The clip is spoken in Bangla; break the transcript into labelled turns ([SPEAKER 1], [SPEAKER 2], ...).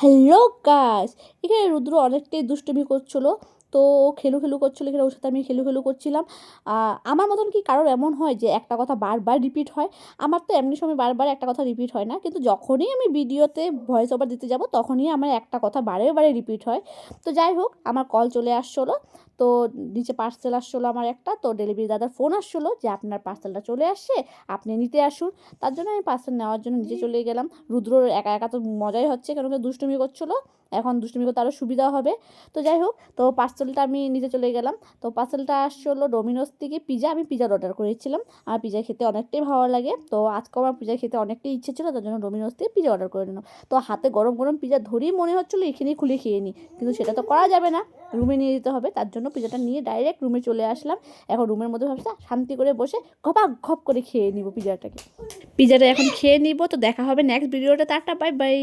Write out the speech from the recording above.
[SPEAKER 1] হ্যালো গাইস, এখানে রুদ্র অনেকটাই দুষ্টুমি করছিল। তো ও খেলু করছিল, এখানে ওর সাথে আমি খেলু করছিলাম। আমার মতন কি কারোর এমন হয় যে একটা কথা বারবার রিপিট হয়? আমার তো এমনি সময় বারবার একটা কথা রিপিট হয় না, কিন্তু যখনই আমি ভিডিওতে ভয়েস ওভার দিতে যাব তখনই আমার একটা কথা বারে বারে রিপিট হয়। তো যাই হোক, আমার কল চলে আসছিলো। তো নিচে পার্সেল আসছিলো আমার একটা, তো ডেলিভারি দাদার ফোন আসছিলো যে আপনার পার্সেলটা চলে আসছে, আপনি নিতে আসুন। তার জন্য আমি পার্সেল নেওয়ার জন্য নিচে চলে গেলাম। রুদ্রর একা একা তো মজাই হচ্ছে, কেন কি দুষ্টুমি করছিলো। এখন দুষ্টুমি করতে আরও সুবিধা হবে। তো যাই হোক, তো পার্সেলটা আমি নিতে চলে গেলাম। তো পার্সেলটা আসছিলো ডোমিনোস থেকে পিজা। আমি পিজার অর্ডার করেছিলাম। আমার পিজা খেতে অনেকটাই ভালো লাগে। তো আজকেও আমার পিজা খেতে অনেকটাই ইচ্ছে ছিল, তার জন্য ডোমিনোস থেকে পিজা অর্ডার করে নিলাম। তো হাতে গরম গরম পিজা ধরেই মনে হচ্ছিলো এখানেই খুলে খেয়ে নিই, কিন্তু সেটা তো করা যাবে না, রুমে নিয়ে যেতে হবে। তার জন্য পিজাটা নিয়ে ডাইরেক্ট রুমে চলে আসলাম। এখন রুমের মধ্যে ভাবছি শান্তি করে বসে ঘপাক ঘপ করে খেয়ে নিব পিজাটাকে। পিজাটা এখন খেয়ে নিব। তো দেখা হবে নেক্সট ভিডিওটা। Tata, bye bye.